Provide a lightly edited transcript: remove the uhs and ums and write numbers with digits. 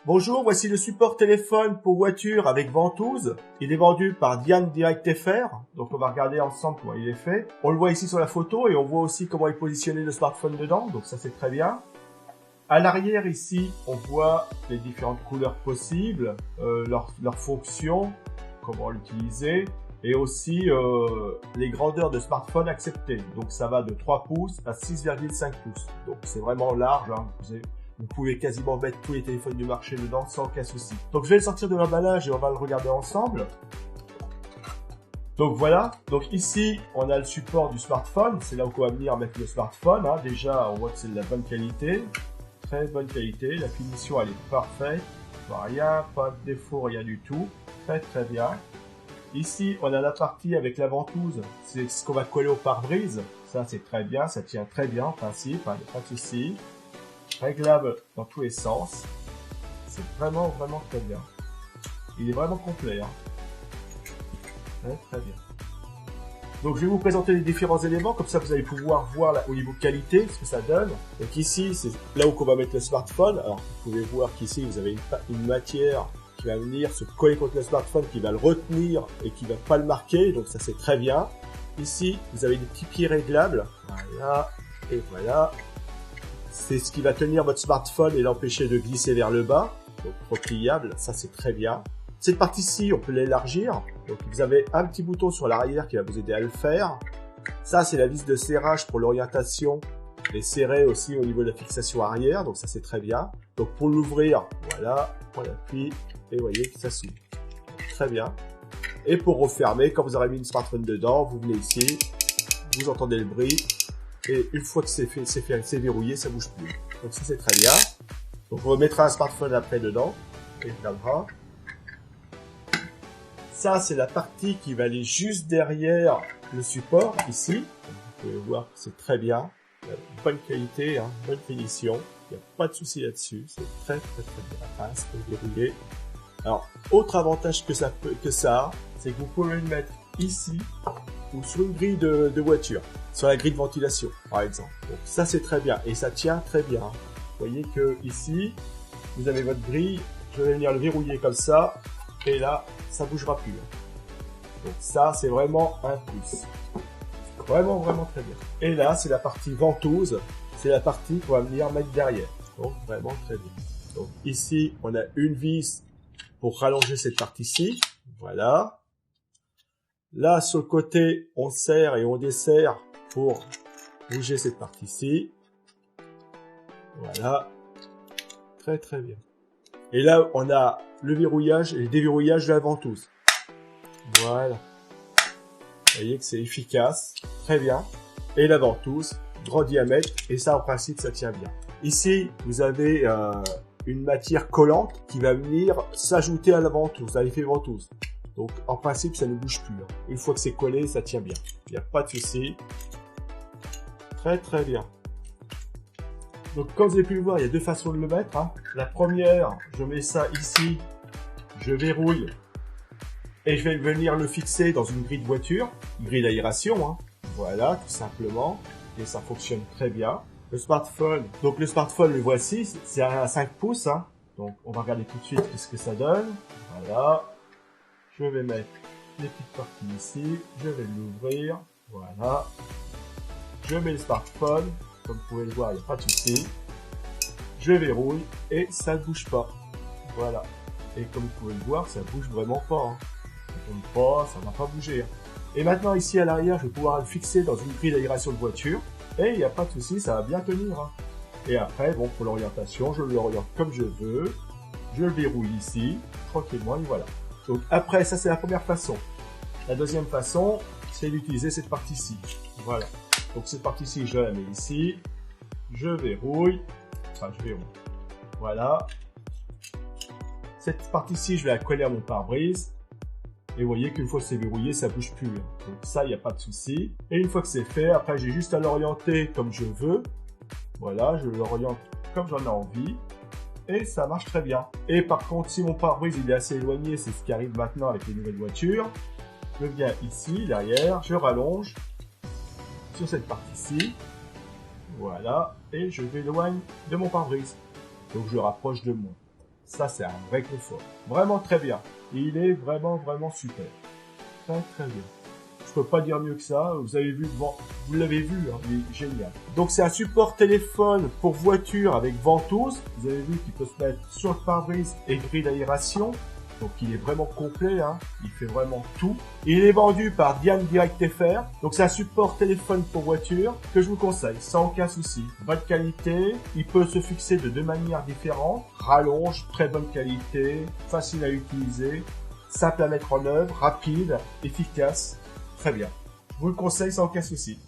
Bonjour, voici le support téléphone pour voiture avec ventouse. Il est vendu par Diane Direct FR. Donc on va regarder ensemble comment il est fait. On le voit ici sur la photo et on voit aussi comment est positionné le smartphone dedans. Donc ça c'est très bien. À l'arrière ici, on voit les différentes couleurs possibles, leurs fonctions, comment l'utiliser et aussi les grandeurs de smartphone acceptées. Donc ça va de 3 pouces à 6,5 pouces. Donc c'est vraiment large, hein. Vous pouvez quasiment mettre tous les téléphones du marché dedans sans aucun souci. Donc je vais le sortir de l'emballage et on va le regarder ensemble. Donc voilà, donc ici on a le support du smartphone, c'est là où on va venir mettre le smartphone. Hein. Déjà on voit que c'est de la bonne qualité, très bonne qualité, la finition elle est parfaite, rien, pas de défaut, rien du tout, très très bien. Ici on a la partie avec la ventouse, c'est ce qu'on va coller au pare-brise, ça c'est très bien, ça tient très bien en principe, hein, pas de souci. Réglable dans tous les sens, c'est vraiment très bien. Il est vraiment complet, hein. Très bien. Donc je vais vous présenter les différents éléments, comme ça vous allez pouvoir voir là, au niveau qualité ce que ça donne. Donc ici c'est là où on va mettre le smartphone. Alors vous pouvez voir qu'ici vous avez une matière qui va venir se coller contre le smartphone, qui va le retenir et qui va pas le marquer, donc ça c'est très bien. Ici vous avez des petits pieds réglables, voilà, et voilà. C'est ce qui va tenir votre smartphone et l'empêcher de glisser vers le bas. Donc repliable, ça c'est très bien. Cette partie-ci, on peut l'élargir. Donc vous avez un petit bouton sur l'arrière qui va vous aider à le faire. Ça c'est la vis de serrage pour l'orientation et serrer aussi au niveau de la fixation arrière. Donc ça c'est très bien. Donc pour l'ouvrir, voilà, on appuie et vous voyez que ça s'ouvre. Très bien. Et pour refermer, quand vous aurez mis une smartphone dedans, vous venez ici, vous entendez le bruit. Et une fois que c'est verrouillé, ça bouge plus. Donc ça c'est très bien. Donc on remettra un smartphone après dedans. Et là. Ça c'est la partie qui va aller juste derrière le support, ici. Donc, vous pouvez voir que c'est très bien. Il y a une bonne qualité, hein, bonne finition. Il n'y a pas de souci là-dessus. C'est très bien. Ah, c'est verrouillé. Alors, autre avantage que ça a, c'est que vous pouvez le mettre ici ou sur une grille de voiture, sur la grille de ventilation par exemple. Donc ça c'est très bien et ça tient très bien. Vous voyez que ici vous avez votre grille, je vais venir le verrouiller comme ça et là ça bougera plus. Donc ça c'est vraiment un plus. Vraiment très bien. Et là c'est la partie ventouse, c'est la partie qu'on va venir mettre derrière. Donc vraiment très bien. Donc ici on a une vis pour rallonger cette partie-ci. Voilà. Là, sur le côté, on serre et on desserre pour bouger cette partie-ci. Voilà. Très bien. Et là, on a le verrouillage et le déverrouillage de la ventouse. Voilà. Vous voyez que c'est efficace. Très bien. Et la ventouse, grand diamètre. Et ça, en principe, ça tient bien. Ici, vous avez une matière collante qui va venir s'ajouter à la ventouse, à l'effet ventouse. Donc, en principe, ça ne bouge plus. Une fois que c'est collé, ça tient bien. Il n'y a pas de souci. Très bien. Donc, comme vous avez pu le voir, il y a deux façons de le mettre. Hein. La première, je mets ça ici, je verrouille et je vais venir le fixer dans une grille de voiture, une grille d'aération. Hein. Voilà, tout simplement. Et ça fonctionne très bien. Le smartphone, le voici, c'est un 5 pouces. Hein. Donc, on va regarder tout de suite ce que ça donne. Voilà. Je vais mettre les petites parties ici, je vais l'ouvrir, voilà. Je mets le smartphone, comme vous pouvez le voir, il n'y a pas de souci. Je verrouille et ça ne bouge pas. Voilà. Et comme vous pouvez le voir, ça bouge vraiment pas. Hein. Ça ne tombe pas, ça ne va pas bouger. Hein. Et maintenant ici à l'arrière, je vais pouvoir le fixer dans une grille d'aération de voiture. Et il n'y a pas de souci, ça va bien tenir. Hein. Et après, bon, pour l'orientation, je l'oriente comme je veux. Je le verrouille ici, tranquillement, et voilà. Donc après, ça c'est la première façon. La deuxième façon, c'est d'utiliser cette partie-ci. Voilà. Donc cette partie-ci, je la mets ici. Je verrouille. Enfin, je verrouille. Voilà. Cette partie-ci, je vais la coller à mon pare-brise. Et vous voyez qu'une fois que c'est verrouillé, ça bouge plus. Donc ça, il n'y a pas de souci. Et une fois que c'est fait, après j'ai juste à l'orienter comme je veux. Voilà, je l'oriente comme j'en ai envie. Et ça marche très bien. Et par contre, si mon pare-brise il est assez éloigné, c'est ce qui arrive maintenant avec les nouvelles voitures, je viens ici, derrière, je rallonge sur cette partie-ci, voilà, et je m'éloigne de mon pare-brise. Donc je rapproche de moi. Ça, c'est un vrai confort. Vraiment très bien. Et il est vraiment, vraiment super. Très, très bien. Je peux pas dire mieux que ça. Vous avez vu devant, vous l'avez vu, hein, il est génial. Donc, c'est un support téléphone pour voiture avec ventouse. Vous avez vu qu'il peut se mettre sur le pare-brise et grille d'aération. Donc, il est vraiment complet, hein. Il fait vraiment tout. Il est vendu par Diane Direct FR. Donc, c'est un support téléphone pour voiture que je vous conseille, sans aucun souci. Bonne qualité. Il peut se fixer de 2 manières différentes. Rallonge, très bonne qualité, facile à utiliser, simple à mettre en œuvre, rapide, efficace. Très bien. Je vous le conseille sans aucun souci.